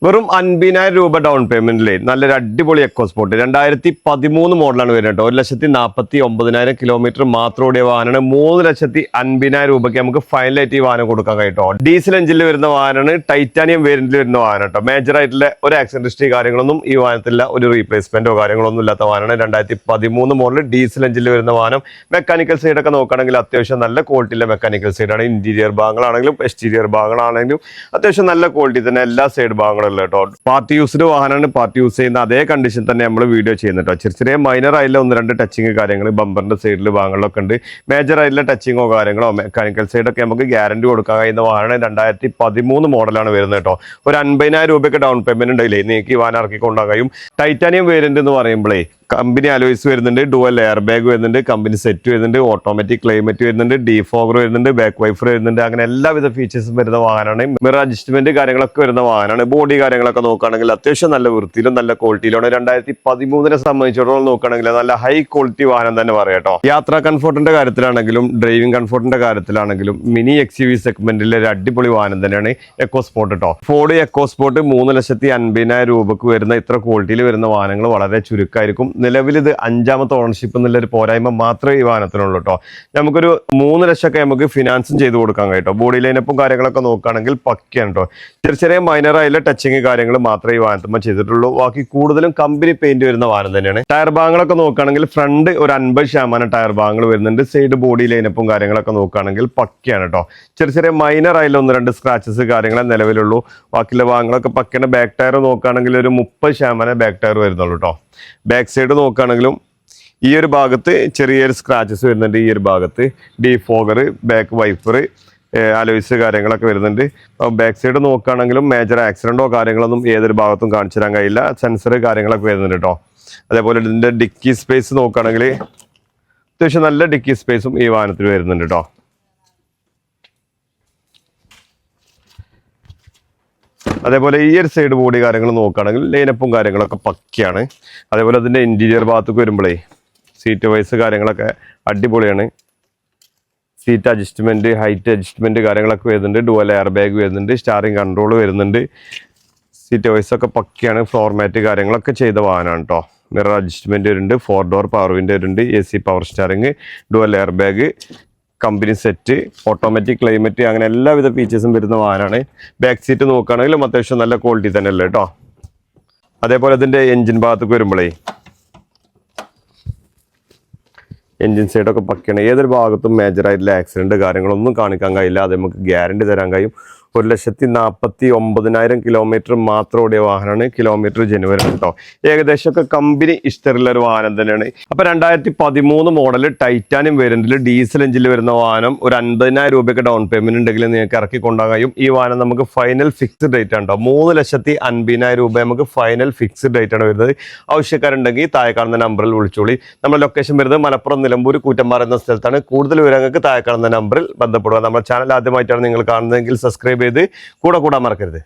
വെറും 50,000 രൂപ ഡൗൺ പേയ്മെന്റിലെ നല്ലൊരു അടിപൊളി എക്കോസ്പോർട്ട് 2013 മോഡലാണ് വരുന്നത്. 1,49,000 കിലോമീറ്റർ മാത്രം ഓടിയ വാഹനമാണ്. 3,50,000 രൂപയ്ക്ക് നമുക്ക് ഫൈനലായിട്ട് ഈ വാഹനം കൊടുക്കാൻ കഴിട്ടോ. ഡീസൽ എഞ്ചിനിൽ വരുന്ന വാഹനമാണ്, ടൈറ്റാനിയം വേരിയന്റിൽ വരുന്ന വാഹനം കേട്ടോ. മേജർ ആയിട്ടുള്ള ഒരു ആക്സിഡന്റ് ഹിസ്റ്ററി കാര്യങ്ങളൊന്നും ഈ വാഹനത്തില്ല, ഒരു റീപ്ലേസ്മെന്റോ കാര്യങ്ങളൊന്നും ഇല്ലാത്ത വാഹനമാണ്. 2013 മോഡൽ ഡീസൽ എഞ്ചിനിൽ വരുന്ന വാഹനം. മെക്കാനിക്കൽ സൈഡൊക്കെ നോക്കുകയാണെങ്കിൽ അത്യാവശ്യം നല്ല ക്വാളിറ്റിയിലെ മെക്കാനിക്കൽ സൈഡാണ്. ഇന്റീരിയർ ഭാഗങ്ങളാണെങ്കിലും എക്സ്റ്റീരിയർ ഭാഗങ്ങളാണെങ്കിലും അത്യാവശ്യം നല്ല ക്വാളിറ്റി തന്നെ എല്ലാ സൈഡ് ഭാഗങ്ങളും കേട്ടോ. പാർട്ടി യൂസ്ഡ് വാഹനമാണ്. പാർട്ടി യൂസ് ചെയ്യുന്ന അതേ കണ്ടീഷൻ തന്നെ നമ്മൾ വീഡിയോ ചെയ്യുന്നുണ്ട്. ചെറിയ മൈനർ ആയില്ല 1-2 ടച്ചിങ് കാര്യങ്ങൾ ബമ്പറിന്റെ സൈഡിൽ ഭാഗങ്ങളിലൊക്കെ ഉണ്ട്. മേജർ ആയിട്ടുള്ള ടച്ചിങ്ങോ കാര്യങ്ങളോ മെക്കാനിക്കൽ സൈഡൊക്കെ നമുക്ക് ഗ്യാരണ്ടി കൊടുക്കാൻ കഴിയുന്ന വാഹനം 2013 മോഡലാണ് വരുന്നത് കേട്ടോ. ഒരു 50,000 രൂപയ്ക്ക് ഡൗൺ പേയ്മെന്റ് ഉണ്ടെങ്കിലേ നിങ്ങൾക്ക് ഈ വാഹനം ഇറക്കി കൊണ്ടുപോകാൻ കഴിയും. ടൈറ്റാനിയം വേരിയന്റ് എന്ന് പറയുമ്പോഴേ കമ്പനി അലോയ്സ് വരുന്നുണ്ട്, ഡുവൽ എയർ ബാഗ് വരുന്നുണ്ട്, കമ്പനി സെറ്റ് വരുന്നുണ്ട്, ഓട്ടോമാറ്റിക് ക്ലൈമറ്റ് വരുന്നുണ്ട്, ഡീഫോഗർ വരുന്നുണ്ട്, ബാക്ക് വൈഫർ വരുന്നുണ്ട്. അങ്ങനെ എല്ലാവിധ ഫീച്ചേഴ്സും വരുന്ന വാഹനമാണ്. മിറർ അഡ്ജസ്റ്റ്മെന്റ് കാര്യങ്ങളൊക്കെ വരുന്ന വാഹനമാണ്. ബോഡി കാര്യങ്ങളൊക്കെ നോക്കുകയാണെങ്കിൽ അത്യാവശ്യം നല്ല വൃത്തിയിലും നല്ല ക്വാളിറ്റിയിലാണ്. 2013 സംബന്ധിച്ചിടത്തോളം നോക്കുകയാണെങ്കിൽ നല്ല ഹൈ ക്വാളിറ്റി വാഹനം തന്നെ പറയാം കേട്ടോ. യാത്രാ കംഫർട്ടിന്റെ കാര്യത്തിലാണെങ്കിലും ഡ്രൈവിംഗ് കംഫർട്ടിന്റെ കാര്യത്തിലാണെങ്കിലും മിനി XUV സെഗ്മെന്റിലെ ഒരു അടിപൊളി വാഹനം തന്നെയാണ് എക്കോസ്പോർട്ട് കേട്ടോ. ഫോർഡ് എക്കോസ്പോർട്ട് 3,50,000 രൂപക്ക് വരുന്ന ഇത്ര ക്വാളിറ്റിയിൽ വരുന്ന വാഹനങ്ങൾ വളരെ ചുരുക്കമായിരിക്കും. നിലവിൽ ഇത് 5ാമത്തെ ഓണർഷിപ്പ് എന്നുള്ളൊരു പോരായ്മ മാത്രമേ ഈ വാഹനത്തിനുള്ളൂ കേട്ടോ. നമുക്കൊരു 3 ലക്ഷമൊക്കെ നമുക്ക് ഫിനാൻസും ചെയ്ത് കൊടുക്കാൻ കഴിയും. ബോഡി ലൈനപ്പും കാര്യങ്ങളൊക്കെ നോക്കുകയാണെങ്കിൽ പക്കയാണ് കേട്ടോ. ചെറിയ മൈനർ ആയിട്ടുള്ള ടച്ചിങ് കാര്യങ്ങൾ മാത്രമേ ഈ വാഹനത്തുമ്പോൾ ചെയ്തിട്ടുള്ളൂ. ബാക്കി കൂടുതലും കമ്പനി പെയിന്റ് വരുന്ന വാഹനം തന്നെയാണ്. ടയർ ഭാഗങ്ങളൊക്കെ നോക്കുകയാണെങ്കിൽ ഫ്രണ്ട് ഒരു 50% ടയർ ഭാഗങ്ങൾ വരുന്നുണ്ട്. സൈഡ് ബോഡി ലൈനപ്പും കാര്യങ്ങളൊക്കെ നോക്കുകയാണെങ്കിൽ പക്കയാണ് കേട്ടോ. ചെറിയ മൈനർ ആയില്ല 1-2 സ്ക്രാച്ചസ് കാര്യങ്ങളെ നിലവിലുള്ളൂ. ബാക്കിയുള്ള ഭാഗങ്ങളൊക്കെ പക്കയാണ്. ബാക്ക് ടയർ നോക്കുകയാണെങ്കിൽ ഒരു 30% ബാക്ക് ടയർ വരുന്നുള്ളൂ കേട്ടോ. ബാക്ക് സൈഡ് നോക്കുകയാണെങ്കിലും ഈ ഒരു ഭാഗത്ത് ചെറിയൊരു സ്ക്രാച്ചസ് വരുന്നുണ്ട്. ഈ ഒരു ഭാഗത്ത് ഡീഫോഗർ, ബാക്ക് വൈഫർ, അലോയ്സ് കാര്യങ്ങളൊക്കെ വരുന്നുണ്ട്. ബാക്ക് സൈഡ് നോക്കുകയാണെങ്കിലും മേജർ ആക്സിഡന്റോ കാര്യങ്ങളൊന്നും ഏതൊരു ഭാഗത്തും കാണിച്ചു തരാൻ കഴിയില്ല. സെൻസർ കാര്യങ്ങളൊക്കെ വരുന്നുണ്ട് കേട്ടോ. അതേപോലെ ഇതിന്റെ ഡിക്കി സ്പേസ് നോക്കുകയാണെങ്കിൽ അത്യാവശ്യം നല്ല ഡിക്കി സ്പേസും ഈ വാഹനത്തിൽ വരുന്നുണ്ട് കേട്ടോ. അതേപോലെ ഈ ഒരു സൈഡ് ബോഡി കാര്യങ്ങൾ നോക്കുകയാണെങ്കിൽ ലൈനപ്പും കാര്യങ്ങളൊക്കെ പക്കയാണ്. അതേപോലെ അതിൻ്റെ ഇന്റീരിയർ ഭാഗത്തേക്ക് വരുമ്പോഴേ സീറ്റ് വൈസ് കാര്യങ്ങളൊക്കെ അടിപൊളിയാണ്. സീറ്റ് അഡ്ജസ്റ്റ്മെന്റ്, ഹൈറ്റ് അഡ്ജസ്റ്റ്മെന്റ് കാര്യങ്ങളൊക്കെ വരുന്നുണ്ട്. ഡുവൽ എയർ ബാഗ് വരുന്നുണ്ട്, സ്റ്റാറിംഗ് കൺട്രോൾ വരുന്നുണ്ട്. സീറ്റ് വൈസ് ഒക്കെ പക്കയാണ്. ഫ്ലോർ മാറ്റ് കാര്യങ്ങളൊക്കെ ചെയ്ത വാഹനമാണ് കേട്ടോ. മിറർ അഡ്ജസ്റ്റ്മെന്റ് വരുന്നുണ്ട്, 4 ഡോർ പവർ വിൻഡോ വരുന്നുണ്ട്, AC power steering, dual air bag, company set, automatic climate, അങ്ങനെ എല്ലാവിധ ഫീച്ചേഴ്സും വരുന്ന വാഹനമാണ്. ബാക്ക് സീറ്റ് നോക്കുകയാണെങ്കിലും അത്യാവശ്യം നല്ല ക്വാളിറ്റി തന്നെ അല്ലേ കേട്ടോ. അതേപോലെ ഇതിൻ്റെ എൻജിൻ ഭാഗത്തേക്ക് വരുമ്പോഴേ എൻജിൻ സൈഡൊക്കെ പക്കയാണ്. ഏതൊരു ഭാഗത്തും മേജറായിട്ടുള്ള ആക്സിഡന്റ് കാര്യങ്ങളൊന്നും കാണിക്കാൻ കഴിയില്ല. അത് നമുക്ക് ഗ്യാരണ്ടി തരാൻ കഴിയും. 1,49,000 കിലോമീറ്റർ മാത്രം ഓടിയ വാഹനമാണ്. കിലോമീറ്റർ ജനുവരി കേട്ടോ. ഏകദേശമൊക്കെ കമ്പനി ഇഷ്ടമുള്ള ഒരു വാഹനം തന്നെയാണ്. അപ്പൊ 2013 മോഡൽ ടൈറ്റാനിയം വേരിയന്റിൽ ഡീസൽ എഞ്ചിനിൽ വരുന്ന വാഹനം ഒരു 50,000 രൂപയ്ക്ക് ഡൗൺ പേയ്മെന്റ് ഉണ്ടെങ്കിൽ നിങ്ങൾക്ക് ഇറക്കി കൊണ്ടുപോകാൻ കഴിയും. ഈ വാഹനം നമുക്ക് ഫൈനൽ ഫിക്സ്ഡ് റേറ്റ് ആണ് കേട്ടോ. 3,50,000 രൂപ നമുക്ക് ഫൈനൽ ഫിക്സ്ഡ് റേറ്റ് ആണ് വരുന്നത്. ആവശ്യക്കാരുണ്ടെങ്കിൽ താഴെ കാണുന്ന നമ്പറിൽ വിളിച്ചോളി. നമ്മുടെ ലൊക്കേഷൻ വരുന്നത് മലപ്പുറം നിലമ്പൂർ കൂറ്റമ്പാറ എന്ന സ്ഥലത്താണ്. കൂടുതൽ വിവരങ്ങൾക്ക് താഴെ കാണുന്ന നമ്പറിൽ ബന്ധപ്പെടുക. നമ്മുടെ ചാനൽ ആദ്യമായിട്ടാണ് നിങ്ങൾ കാണുന്നതെങ്കിൽ സബ്സ്ക്രൈബ് ചെയ്ത് കൂടെ കൂടാൻ മറക്കരുത്.